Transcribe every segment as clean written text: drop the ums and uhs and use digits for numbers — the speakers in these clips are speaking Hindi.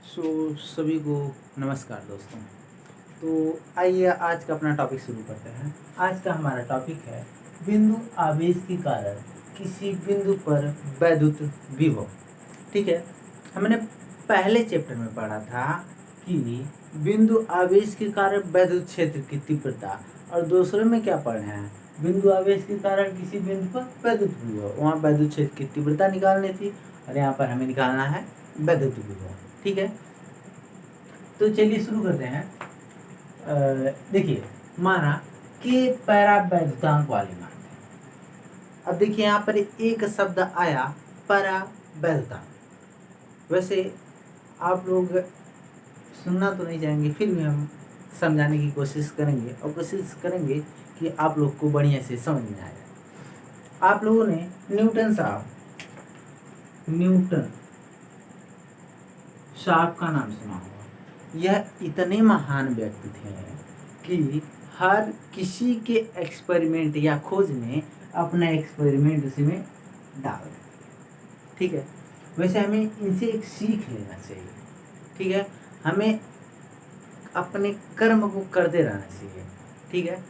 सभी को नमस्कार दोस्तों। तो आइए आज का अपना टॉपिक शुरू करते हैं। आज का हमारा टॉपिक है बिंदु आवेश के कारण किसी बिंदु पर वैद्युत विभव। ठीक है, हमने पहले चैप्टर में पढ़ा था कि बिंदु आवेश के कारण वैद्युत क्षेत्र की तीव्रता, और दूसरे में क्या पढ़े हैं, बिंदु आवेश के कारण किसी बिंदु पर वैद्युत विभव। वहाँ वैद्युत क्षेत्र की तीव्रता निकालनी थी और यहाँ पर हमें निकालना है वैद्युत विभव। ठीक है, तो चलिए शुरू करते हैं। देखिए, माना कि परावैद्युतांक वाले मान। अब देखिए यहाँ पर एक शब्द आया परावैद्युतांक। वैसे आप लोग सुनना तो नहीं चाहेंगे, फिर भी हम समझाने की कोशिश करेंगे और कोशिश करेंगे कि आप लोग को बढ़िया से समझ में आए। आप लोगों ने न्यूटन साहब का नाम सुना होगा। यह इतने महान व्यक्ति थे कि हर किसी के एक्सपेरिमेंट या खोज में अपना एक्सपेरिमेंट उसी में डाल देते। ठीक है, वैसे हमें इनसे एक सीख लेना चाहिए। ठीक है, हमें अपने कर्म को करते रहना चाहिए। ठीक है,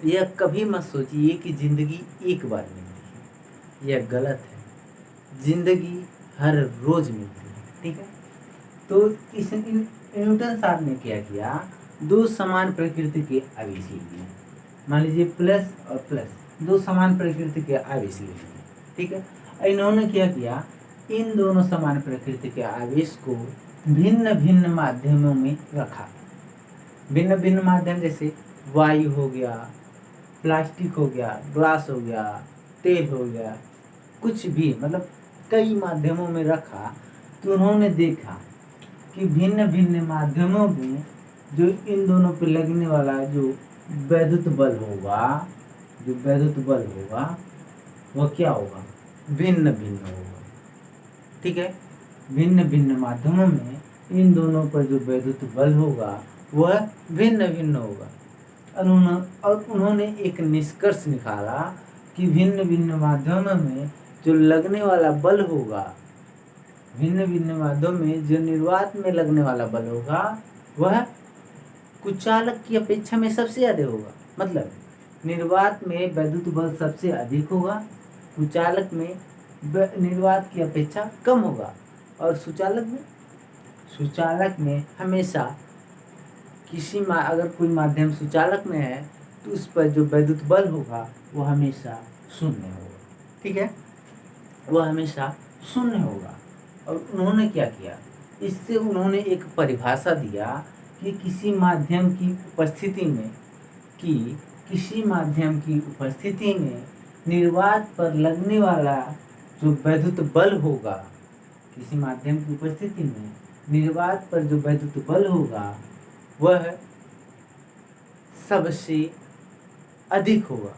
यह कभी मत सोचिए कि जिंदगी एक बार मिलती है, यह गलत है। जिंदगी हर रोज मिलती है। ठीक है, तो इस न्यूटन साहब ने क्या किया, दो समान प्रकृति के आवेश लिए। मान लीजिए प्लस और प्लस, दो समान प्रकृति के आवेश लिए। ठीक है, इन्होंने क्या किया, इन दोनों समान प्रकृति के आवेश को भिन्न भिन्न माध्यमों में रखा। भिन्न भिन्न माध्यम जैसे वायु हो गया, प्लास्टिक हो गया, ग्लास हो गया, तेल हो गया, कुछ भी, मतलब कई माध्यमों में रखा। तो उन्होंने देखा कि भिन्न भिन्न माध्यमों में जो इन दोनों पे लगने वाला जो वैद्युत बल होगा, वह क्या होगा, भिन्न भिन्न होगा। ठीक है, भिन्न भिन्न माध्यमों में इन दोनों पर जो वैद्युत बल होगा वह भिन्न भिन्न होगा। और उन्होंने एक निष्कर्ष निकाला कि भिन्न भिन्न माध्यमों में जो लगने वाला बल होगा, भिन्न भिन्न माध्यम में जो निर्वात में लगने वाला बल होगा वह कुचालक की अपेक्षा में सबसे ज्यादा होगा। मतलब निर्वात में वैद्युत बल सबसे अधिक होगा, कुचालक में निर्वात की अपेक्षा कम होगा। और सुचालक में हमेशा अगर कोई माध्यम सुचालक में है तो उस पर जो वैद्युत बल होगा वो हमेशा शून्य होगा। ठीक है, वह हमेशा शून्य होगा। और उन्होंने क्या किया, इससे उन्होंने एक परिभाषा दिया कि किसी माध्यम की उपस्थिति में निर्वात पर लगने वाला जो वैद्युत बल होगा, किसी माध्यम की उपस्थिति में निर्वात पर जो वैद्युत बल होगा वह सबसे अधिक होगा।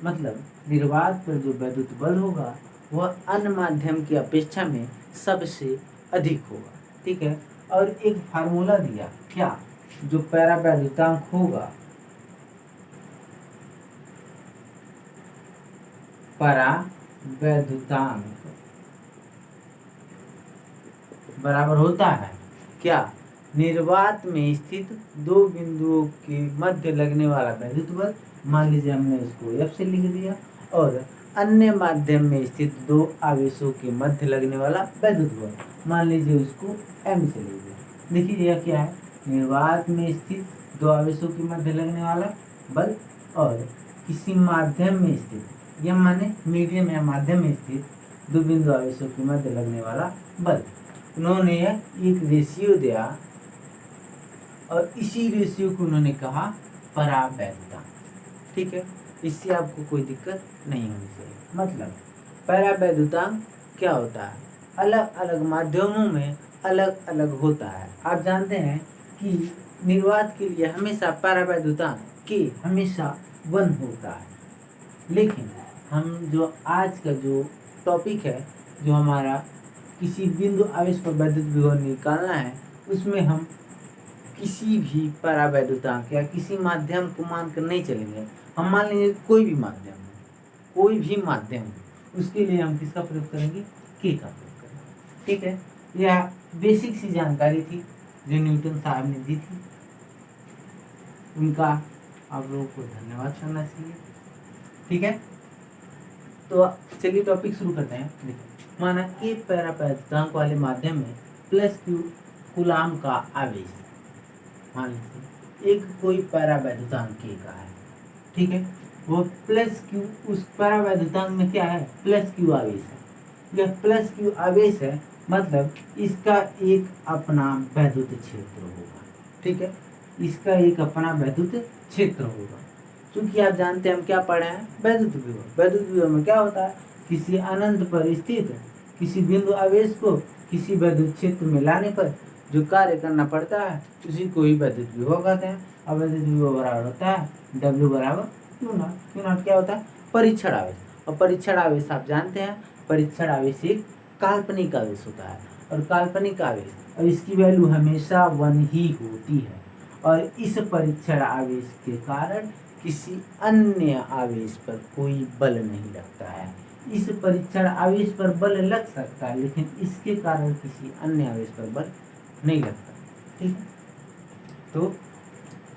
मतलब निर्वात पर जो वैद्युत बल होगा वह अन्य माध्यम की अपेक्षा में सबसे अधिक होगा। ठीक है, और एक फार्मूला दिया, क्या, जो परावैद्युतांक होगा, परावैद्युतांक बराबर होता है क्या, निर्वात में स्थित दो बिंदुओं के मध्य लगने वाला वैद्युत बल, मान लीजिए हमने इसको F से लिख दिया, और अन्य माध्यम में स्थित दो आवेशों के मध्य लगने वाला वैद्युत बल, मान लीजिए उसको M से लिख दिया। देखिए यह क्या है, निर्वात में स्थित दो आवेशों के मध्य लगने वाला बल और किसी माध्यम में स्थित, यह माने मीडियम या माध्यम में स्थित दो बिंदु आवेशों के मध्य लगने वाला बल। उन्होंने एक रेशियो दिया और इसी रेशियो को उन्होंने कहा परावैद्युतांक। ठीक है, इससे आपको कोई दिक्कत नहीं होनी चाहिए। मतलब परावैद्युतांक क्या होता है, अलग अलग माध्यमों में अलग अलग होता है। आप जानते हैं कि निर्वात के लिए हमेशा परावैद्युतांक के हमेशा 1 होता है। लेकिन हम जो आज का जो टॉपिक है, जो हमारा किसी बिंदु आवेश पर वैद्युत विभव निकालना है, उसमें हम किसी भी परावैद्युतांक या किसी माध्यम को मानकर नहीं चलेंगे। हम मान लेंगे कोई भी माध्यम, उसके लिए हम किसका प्रयोग करेंगे, के का प्रयोग करेंगे। ठीक है, यह बेसिक सी जानकारी थी जो न्यूटन साहब ने दी थी, उनका आप लोगों को धन्यवाद करना चाहिए। ठीक है, तो चलिए टॉपिक शुरू करते हैं। देखिए, माना कि पैरावैद्युतांक वाले माध्यम में प्लस क्यू कूलाम का आवेश, मान लीजिए एक कोई पैरावैद्युतांक के का है, ठीक है, वो प्लस क्यू, उस पैरावैद्युतांक में क्या है, प्लस क्यू आवेश है। यह प्लस क्यू आवेश है, मतलब इसका एक अपना वैद्युत क्षेत्र होगा। ठीक है, इसका एक अपना वैद्युत क्षेत्र होगा। क्योंकि आप जानते हैं हम क्या पढ़े हैं, वैद्युत विभव। वैद्युत विभव में क्या होता है, किसी अनंत पर स्थित किसी बिंदु आवेश को किसी वैद्युत क्षेत्र में लाने पर जो कार्य करना पड़ता है उसी को ही वैद्युत विभव कहते हैं। अब वैद्युत विभव बराबर होता है W बराबर क्यू नॉट। क्यू नॉट क्या होता है, परीक्षण आवेश। और परीक्षण आवेश आप जानते हैं, परीक्षण आवेश एक काल्पनिक आवेश होता है, और काल्पनिक आवेश, और इसकी वैल्यू हमेशा 1 ही होती है। और इस परीक्षण आवेश के कारण किसी अन्य आवेश पर कोई बल नहीं लगता है। इस परीक्षण आवेश पर बल लग सकता है, लेकिन इसके कारण किसी अन्य आवेश पर बल नहीं लगता। ठीक है, तो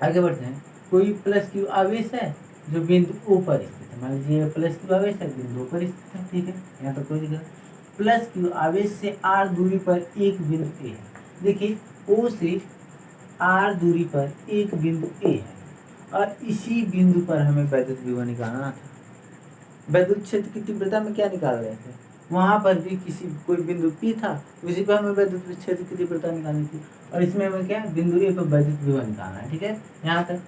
आगे बढ़ते हैं। कोई प्लस क्यू आवेश है जो बिंदु O पर स्थित है। मान लीजिए प्लस क्यू आवेश है, बिंदु O पर स्थित है। ठीक है, यहाँ तो कोई दिक्कत। प्लस क्यू आवेश से r दूरी पर एक बिंदु A है। देखिए, O से r दूरी पर एक बिंदु A है, और इसी बिंदु पर हमें वैद्युत विभव निकालना था। वैद्युत क्षेत्र की तीव्रता में क्या निकाल रहे थे, वहां पर भी किसी कोई बिंदु P था, उसी पर हमें वैद्युत क्षेत्र की तीव्रता निकालनी थी, और इसमें हमें क्या बिंदु A पर वैद्युत विभव निकालना है। ठीक है, यहाँ तक।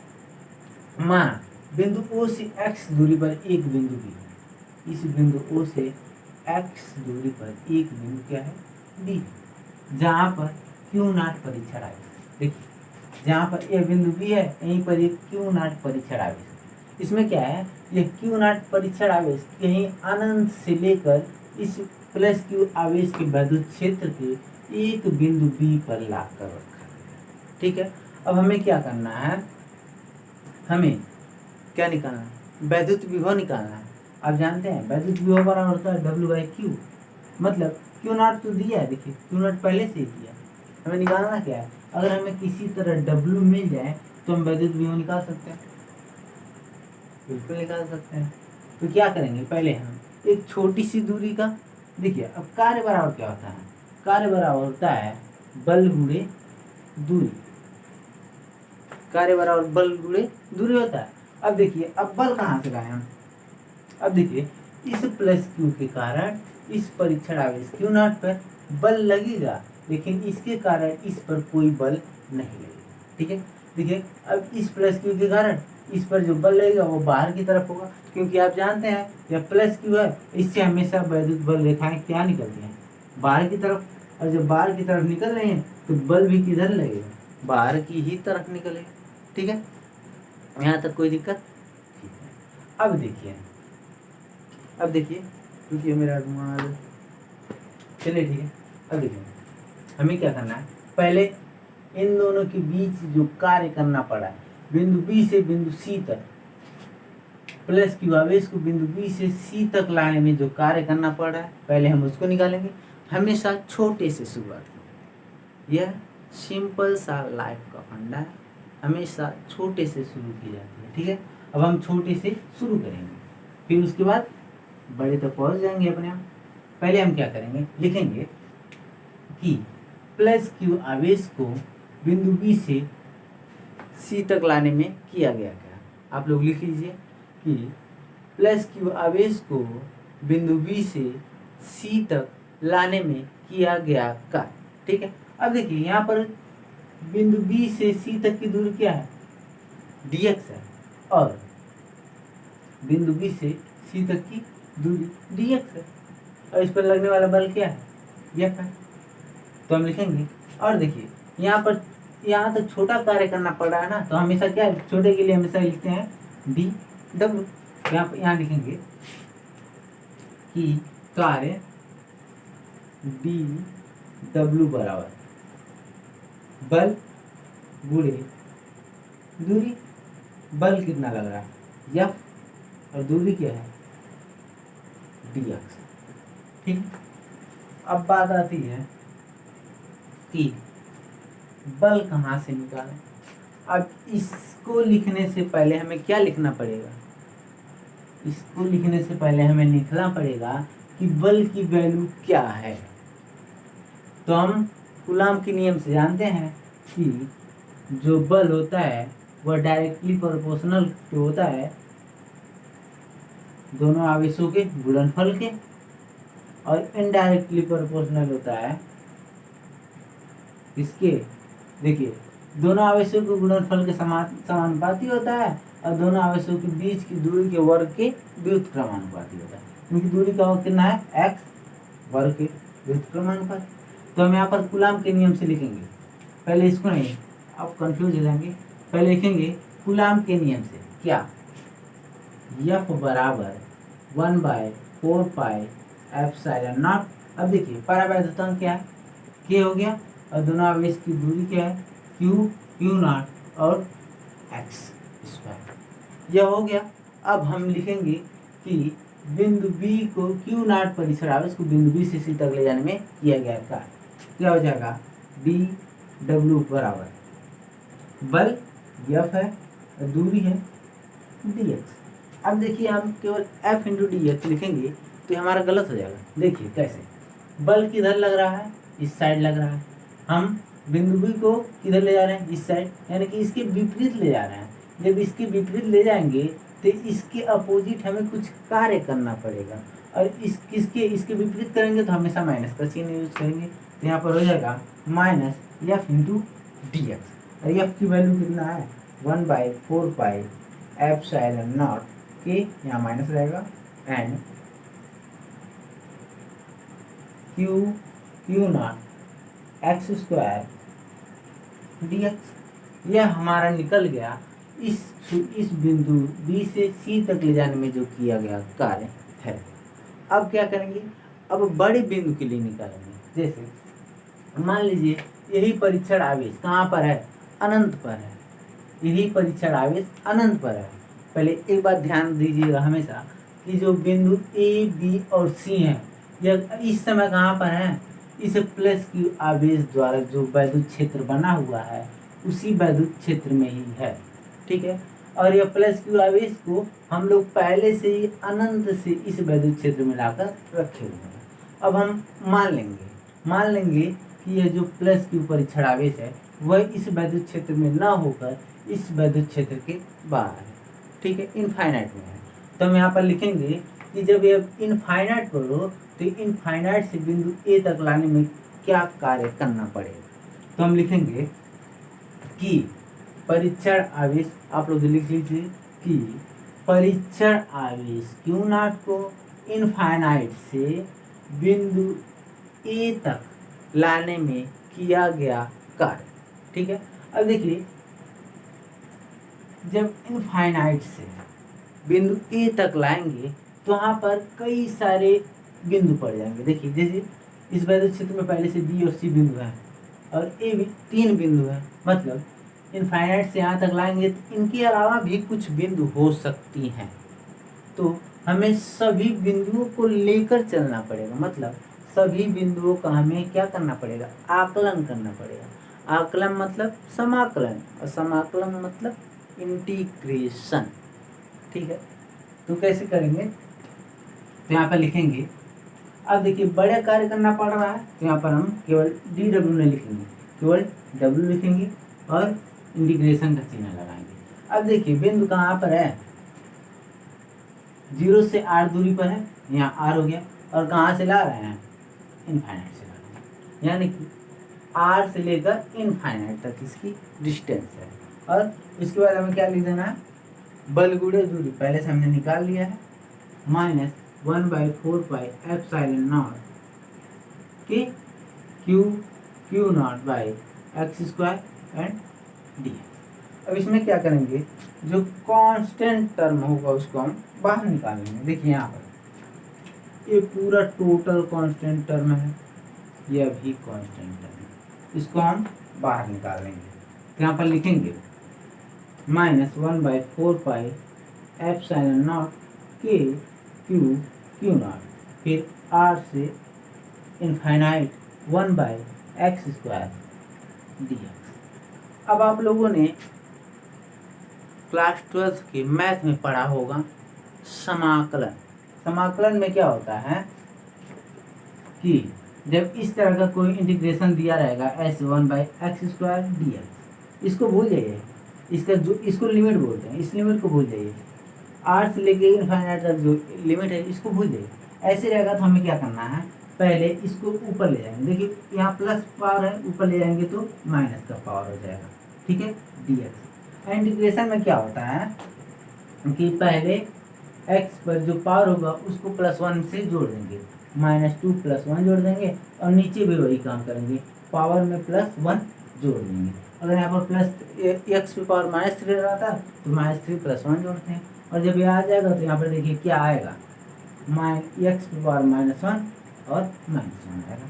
माना बिंदु O से x दूरी पर एक बिंदु B है। इस बिंदु O से x दूरी पर एक बिंदु क्या है, D, जहाँ पर Q नॉट परीक्षण आवेश। देखिए, जहाँ पर यह बिंदु B है, यहीं पर एक Q नॉट परीक्षण आवेश। इसमें क्या है, यह Q नॉट परीक्षण आवेश कहीं अनंत से लेकर इस प्लस Q आवेश के वैद्युत क्षेत्र के एक बिंदु B पर लाकर रखा है। ठीक है, अब हमें क्या करना है, हमें क्या निकालना है, वैद्युत विभव निकालना है। आप जानते हैं वैद्युत विभव बराबर होता है W/Q, मतलब Q नॉट तो दिया है। देखिए, Q नॉट पहले से ही दिया, हमें निकालना क्या है। अगर हमें किसी तरह W मिल जाए तो हम वैद्युत विभव निकाल सकते हैं, बिल्कुल निकाल सकते हैं। तो क्या करेंगे, पहले हम एक छोटी सी दूरी का, देखिए अब कार्य बराबर क्या होता है, कार्य बराबर होता है बल गुणे दूरी। कार्य बराबर बल गुणे दूरी होता है। अब देखिए, अब बल कहाँ से लाए हम, अब देखिए इस प्लस क्यू के कारण इस परीक्षण आवेश क्यू नॉट पर बल लगेगा, लेकिन इसके कारण इस पर कोई बल नहीं लगेगा। ठीक है, देखिए अब इस प्लस क्यू के कारण इस पर जो बल लगेगा वो बाहर की तरफ होगा, क्योंकि आप जानते हैं जब प्लस क्यू है इससे हमेशा वैद्युत बल रेखाएं क्या निकलती हैं, बाहर की तरफ। और जब बाहर की तरफ निकल रहे हैं तो बल भी किधर लगेगा, बाहर की ही तरफ निकलेगा। ठीक है, यहाँ तक कोई दिक्कत। ठीक है, अब देखिए क्योंकि मेरा रुमाल, चलिए ठीक है। अब देखिए हमें क्या करना है, पहले इन दोनों के बीच जो कार्य करना पड़ा है, बिंदु B से बिंदु C तक, प्लस क्यू आवेश को बिंदु B से C तक लाने में जो कार्य करना पड़ा है, पहले हम उसको निकालेंगे। हमेशा छोटे से शुरुआत करें, यह सिंपल सा लाइफ का फंडा है, हमेशा छोटे से शुरू की जाती है। ठीक है, अब हम छोटे से शुरू करेंगे, फिर उसके बाद बड़े तक पहुंच जाएंगे अपने आप। पहले हम क्या करेंगे, लिखेंगे कि प्लस क्यू आवेश को बिंदु B से C तक लाने में किया गया क्या। आप लोग लिख लीजिए कि प्लस क्यू आवेश को बिंदु B से C तक लाने में किया गया कार्य। ठीक है, अब देखिए यहाँ पर बिंदु B से C तक की दूरी क्या है, dx है, और बिंदु B से C तक की दूरी dx है, और इस पर लगने वाला बल क्या है, F है। तो हम लिखेंगे, और देखिए यहाँ तक छोटा कार्य करना पड़ रहा है ना, तो हमेशा क्या है, छोटे के लिए हमेशा लिखते हैं dw। यहाँ लिखेंगे कि कार्य dw बराबर बल गुणे दूरी। बल कितना लग रहा है, F, और दूरी क्या है, dx। ठीक, अब बात आती है कि बल कहाँ से निकालें। अब इसको लिखने से पहले हमें क्या लिखना पड़ेगा, इसको लिखने से पहले हमें लिखना पड़ेगा कि बल की वैल्यू क्या है। तो हम कूलाम के नियम से जानते हैं कि जो बल होता है वह डायरेक्टली प्रोपोर्शनल होता है दोनों आवेशों के गुणनफल के, और इनडायरेक्टली प्रोपोर्शनल होता है इसके, देखिए दोनों आवेशों के गुणनफल के समानुपाती होता है, और दोनों आवेशों के बीच की दूरी के वर्ग के व्युत्क्रमानुपाती होता है। क्योंकि दूरी का वर्ग कितना है, x वर्ग के व्युत्क्रमानुपाती। तो हम यहाँ पर कूलाम के नियम से लिखेंगे, पहले इसको नहीं, आप कंफ्यूज हो जाएंगे। पहले लिखेंगे कूलाम के नियम से क्या, F बराबर 1/4 पाई एप्सिलॉन नॉट। अब देखिए परावैद्युतांक क्या है, k हो गया, और दोनों आवेश की दूरी क्या है, q नॉट और x स्क्वायर, यह हो गया। अब हम लिखेंगे कि बिंदु B को q नॉट परिसर आवेश को बिंदु B से C तक ले जाने में किया गया कार्य क्या हो जाएगा, dw बराबर बल F है और दूरी है dx। अब देखिए हम केवल F इंटू dx लिखेंगे तो हमारा गलत हो जाएगा। देखिए कैसे, बल किधर लग रहा है, इस साइड लग रहा है, हम बिंदु B को किधर ले जा रहे हैं, इस साइड, यानी कि इसके विपरीत ले जा रहे हैं। जब इसके विपरीत ले जाएंगे तो इसके अपोजिट हमें कुछ कार्य करना पड़ेगा, और इसके विपरीत करेंगे तो हमेशा माइनस का चिन्ह यूज करेंगे। तो यहाँ पर हो जाएगा माइनस F इंटू dx, और F की वैल्यू कितना है, 1/4 पाई एप्सिलॉन नॉट के, यहाँ माइनस रहेगा, and Q not x square dx। यह हमारा निकल गया इस बिंदु B से C तक ले जाने में जो किया गया कार्य है। अब क्या करेंगे, अब बड़े बिंदु के लिए निकालेंगे। जैसे मान लीजिए यही परीक्षण आवेश कहाँ पर है, अनंत पर है, यही परीक्षण आवेश अनंत पर है। पहले एक बात ध्यान दीजिएगा हमेशा कि जो बिंदु A, B और C हैं, यह इस समय कहाँ पर है, इस प्लस की आवेश द्वारा जो वैद्युत क्षेत्र बना हुआ है उसी वैद्युत क्षेत्र में ही है, ठीक है। और यह प्लस क्यू आवेश को हम लोग पहले से ही अनंत से इस वैद्युत क्षेत्र में लाकर रखे हुए हैं। अब हम मान लेंगे कि यह जो प्लस क्यू परीक्षण आवेश है वह इस वैद्युत क्षेत्र में ना होकर इस वैद्युत क्षेत्र के बाहर है, ठीक है, इनफाइनाइट में है। तो हम यहाँ पर लिखेंगे कि जब यह इनफाइनाइट पर हो तो इनफाइनाइट से बिंदु ए तक लाने में क्या कार्य करना पड़ेगा। तो हम लिखेंगे कि परीक्षण आवेश, आप लोग लिख लीजिए कि परीक्षण आवेश क्यू नॉट को इनफाइनाइट से बिंदु ए तक लाने में किया गया कार्य, ठीक है। अब देखिए जब इनफाइनाइट से बिंदु ए तक लाएंगे तो वहाँ पर कई सारे बिंदु पड़ जाएंगे। देखिए जैसे इस वैद्युत क्षेत्र में पहले से बी और सी बिंदु है और ए भी 3 बिंदु है, मतलब इनफाइनाइट से यहाँ तक लाएंगे तो इनके अलावा भी कुछ बिंदु हो सकती हैं। तो हमें सभी बिंदुओं को लेकर चलना पड़ेगा, मतलब सभी बिंदुओं का हमें क्या करना पड़ेगा, आकलन करना पड़ेगा। आकलन मतलब समाकलन, और समाकलन मतलब इंटीग्रेशन, ठीक है। तो कैसे करेंगे, तो यहाँ पर लिखेंगे, अब देखिए बड़े कार्य करना पड़ रहा है तो यहाँ पर हम केवल dw नहीं लिखेंगे, केवल w लिखेंगे और इंटीग्रेशन का चिन्ह लगाएंगे। अब देखिए बिंदु कहाँ पर है, 0 से r दूरी पर है, यहाँ r हो गया, और कहाँ से ला रहे हैं, इनफाइनाइट से ला रहे हैं, यानी कि r से लेकर इनफाइनाइट तक इसकी डिस्टेंस है। और इसके बाद हमें क्या लिख देना है, बल गुणे दूरी पहले से हमने निकाल लिया है, माइनस 1/4 पाई एप्सिलॉन नॉट के Q not by x square and D. अब इसमें क्या करेंगे, जो कांस्टेंट टर्म होगा उसको हम बाहर निकालेंगे। देखिए यहाँ पर ये पूरा टोटल कांस्टेंट टर्म है, यह भी कांस्टेंट टर्म है, इसको हम बाहर निकाल लेंगे। तो यहाँ पर लिखेंगे माइनस 1/4 पाई एप्सिलॉन नॉट के क्यू नॉट, फिर r से infinite 1/4 x square D x. अब आप लोगों ने क्लास 12 के मैथ में पढ़ा होगा समाकलन। समाकलन में क्या होता है कि जब इस तरह का कोई इंटीग्रेशन दिया रहेगा एस 1/x² dx, इसको भूल जाइए, इसका जो इसको लिमिट बोलते हैं, इस लिमिट को भूल जाइए, आर से लेके इनफाइनाइट तक जो लिमिट है इसको भूल जाइए। ऐसे रहेगा तो हमें क्या करना है, पहले इसको ऊपर ले जाएंगे, देखिए यहाँ प्लस पावर है, ऊपर ले जाएंगे तो माइनस का पावर हो जाएगा, ठीक है, dx। इंटीग्रेशन में क्या होता है कि पहले x पर जो पावर होगा उसको +1 से जोड़ देंगे, -2 + 1 जोड़ देंगे, और नीचे भी वही काम करेंगे, पावर में +1 जोड़ देंगे। अगर यहाँ पर x की पावर -3 रहा था तो -3 + 1 जोड़ते हैं, और जब ये आ जाएगा तो यहाँ पर देखिए क्या आएगा, x की पावर -1 और -1 आएगा,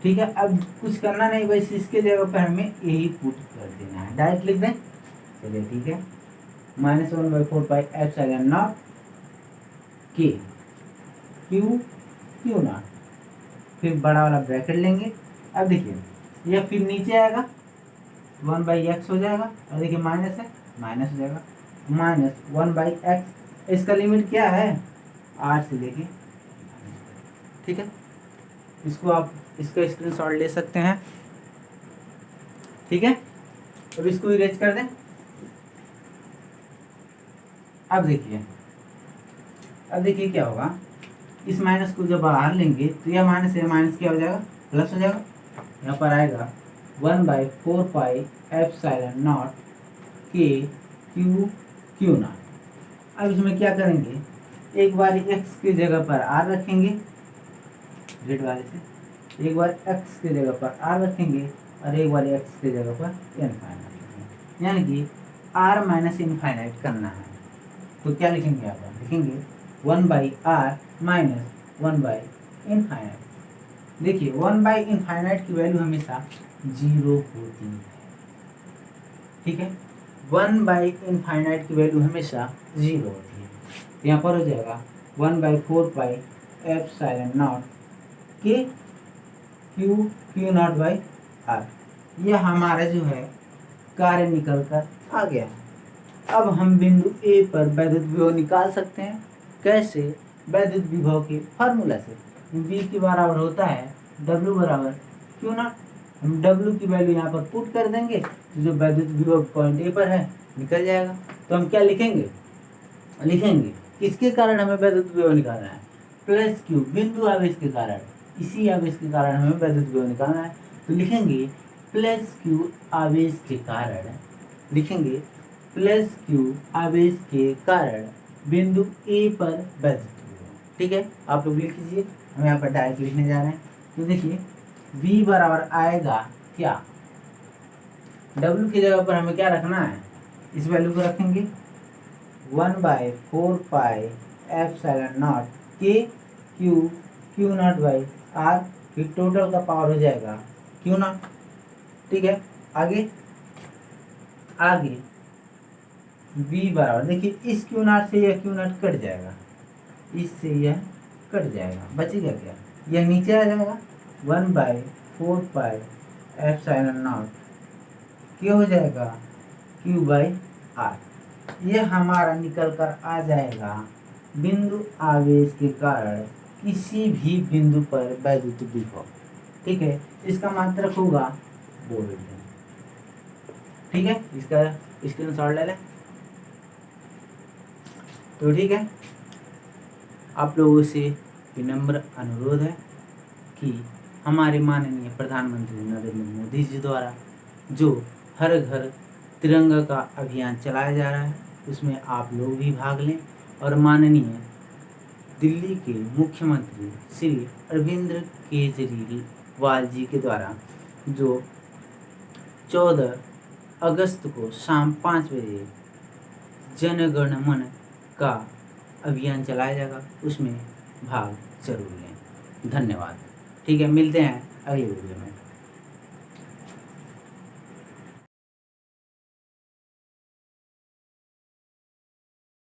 ठीक है। अब कुछ करना नहीं, बस इसके जगह पर हमें यही पुट कर देना है, डायरेक्ट लिख दें, चलिए ठीक है, -1/4πε0 k Q0, फिर बड़ा वाला ब्रैकेट लेंगे। अब देखिए यह फिर नीचे आएगा 1/x हो जाएगा, और देखिए माइनस है, माइनस हो जाएगा, -1/x, इसका लिमिट क्या है, r से लेके, ठीक है। इसको आप इसका स्क्रीनशॉट ले सकते हैं, ठीक है। अब इसको इरेज कर दें। अब देखिए क्या होगा, इस माइनस को जब बाहर लेंगे तो यह माइनस है, माइनस क्या हो जाएगा, प्लस हो जाएगा, यहाँ पर आएगा 1/4πε0 k Q0। अब इसमें क्या करेंगे, एक बार x की जगह पर r रखेंगे, रेड वाले से एक बार x की जगह पर r रखेंगे, और एक बार x की जगह पर इनफाइनाइट रखेंगे, यानी कि r माइनस इनफाइनाइट करना है। तो क्या लिखेंगे, यहाँ पर लिखेंगे 1/r - 1/इनफाइनाइट। देखिए 1/इनफाइनाइट की वैल्यू हमेशा 0 होती है, ठीक है, 1/इनफाइनाइट की वैल्यू हमेशा 0 होती है। तो यहाँ पर हो जाएगा 1/4πε0 k Q0/r। यह हमारा जो है कार्य निकल कर आ गया। अब हम बिंदु A पर वैद्युत विभव निकाल सकते हैं। कैसे, वैद्युत विभव के फार्मूला से, V के बराबर होता है W = Q0। हम W की वैल्यू यहाँ पर पुट कर देंगे तो जो वैद्युत विभव पॉइंट A पर है निकल जाएगा। तो हम क्या लिखेंगे, किसके कारण हमें वैद्युत विभव निकालना है, +Q, बिंदु आवेश के कारण, इसी आवेश के कारण हमें वैद्युत विभव निकालना है। तो लिखेंगे +Q आवेश के कारण, लिखेंगे +Q आवेश के कारण बिंदु A पर वैद्युत विभव, ठीक है। आप लोग लिख लीजिए, हम यहाँ पर डायरेक्ट लिखने जा रहे हैं। तो देखिए V बराबर आएगा क्या, W की जगह पर हमें क्या रखना है, इस वैल्यू को रखेंगे 1/4πε0 k Q0/r, फिर टोटल का पावर हो जाएगा Q0, ठीक है। आगे V बराबर, देखिए इस Q0 से यह Q0 कट जाएगा, इससे यह कट जाएगा, बचेगा क्या, यह नीचे आ जाएगा 1/4πε0 क्या हो जाएगा Q/r। यह हमारा निकल कर आ जाएगा बिंदु आवेश के कारण किसी भी बिंदु पर वैद्युत विभव, ठीक है। इसका मात्रक होगा वोल्ट, ठीक है। इसका स्क्रीनशॉट ले लें। तो ठीक है, आप लोगों से विनम्र अनुरोध है कि हमारे माननीय प्रधानमंत्री नरेंद्र मोदी जी द्वारा जो हर घर तिरंगा का अभियान चलाया जा रहा है उसमें आप लोग भी भाग लें, और माननीय दिल्ली के मुख्यमंत्री श्री अरविंद केजरीवाल जी के द्वारा जो 14 अगस्त को शाम 5 बजे जन गण मन का अभियान चलाया जाएगा, उसमें भाग जरूर लें। धन्यवाद, ठीक है, मिलते हैं अगले वीडियो में।